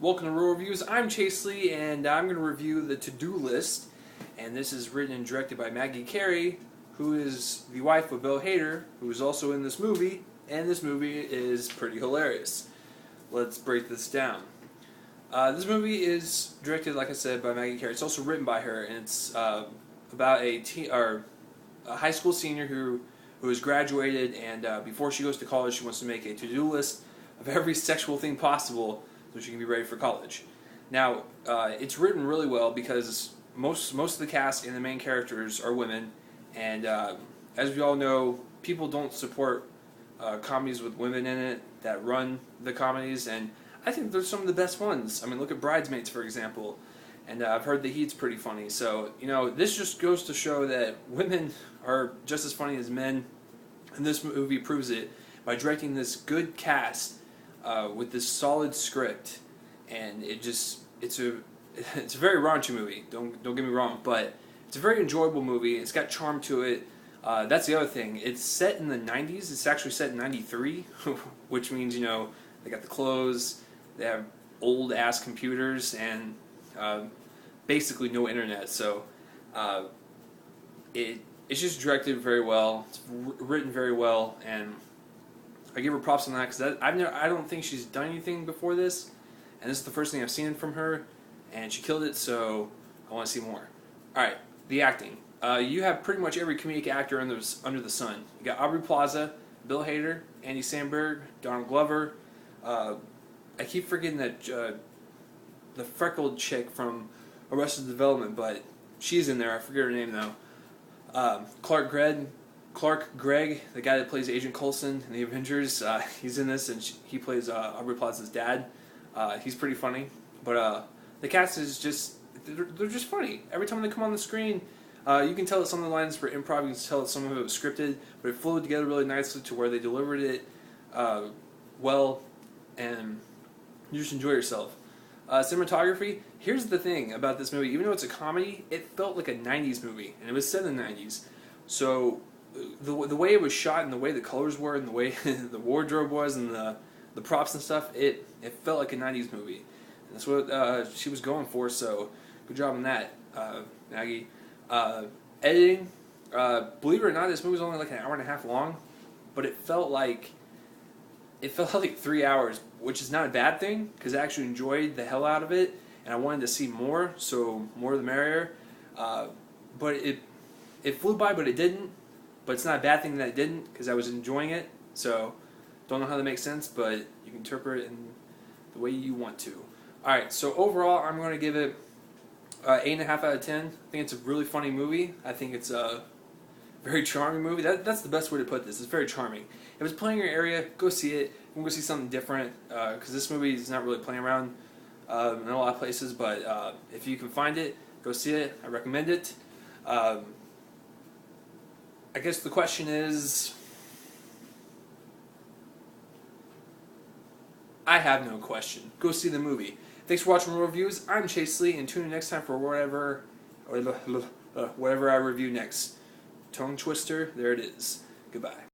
Welcome to Real Reviews. I'm Chase Lee, and I'm going to review the To-Do List. And this is written and directed by Maggie Carey, who is the wife of Bill Hader, who is also in this movie. And this movie is pretty hilarious. Let's break this down. This movie is directed, like I said, by Maggie Carey. It's also written by her, and it's about a high school senior who has graduated, and before she goes to college, she wants to make a to-do list of every sexual thing possible so she can be ready for college. Now, it's written really well because most of the cast and the main characters are women, and as we all know, people don't support comedies with women in it that run the comedies, and I think they're some of the best ones. I mean, look at Bridesmaids, for example, and I've heard The Heat's pretty funny. So, this just goes to show that women are just as funny as men, and this movie proves it by directing this good cast with this solid script, and it's a very raunchy movie. Don't get me wrong, but it's a very enjoyable movie. It's got charm to it. That's the other thing. It's set in the 90s. It's actually set in 93, which means, they got the clothes, they have old-ass computers, and basically no internet. So it's just directed very well. It's written very well, and I give her props on that because I don't think she's done anything before this, and this is the first thing I've seen from her, and she killed it, so I want to see more. Alright, the acting. You have pretty much every comedic actor under the sun. You got Aubrey Plaza, Bill Hader, Andy Samberg, Donald Glover. I keep forgetting that the freckled chick from Arrested Development, but she's in there. I forget her name though. Clark Gregg, the guy that plays Agent Coulson in the Avengers, he's in this, and he plays Aubrey Plaza's dad. He's pretty funny, but the cast is they're just funny. Every time they come on the screen, you can tell that some of the lines were improv, you can tell that some of it was scripted, but it flowed together really nicely to where they delivered it well, and you just enjoy yourself. Cinematography, here's the thing about this movie. Even though it's a comedy, it felt like a 90s movie, and it was set in the 90s. So the way it was shot, and the way the colors were, and the way the wardrobe was, and the props and stuff, it felt like a 90s movie. And that's what she was going for, so good job on that, Maggie. Editing, believe it or not, this movie was only like an hour and a half long, but it felt like 3 hours, which is not a bad thing, because I actually enjoyed the hell out of it, and I wanted to see more, so more the merrier. But it flew by, but it didn't. But it's not a bad thing that it didn't, because I was enjoying it. So, don't know how that makes sense, but you can interpret it in the way you want to. Alright, so overall, I'm going to give it 8.5 out of 10. I think it's a really funny movie. I think it's a very charming movie. That's the best way to put this. It's very charming. If it's playing in your area, go see it. We'll go see something different, because this movie is not really playing around in a lot of places, but if you can find it, go see it. I recommend it. I guess the question is, I have no question. Go see the movie. Thanks for watching Real Reviews. I'm Chase Lee, and tune in next time for whatever I review next. Tongue twister, there it is. Goodbye.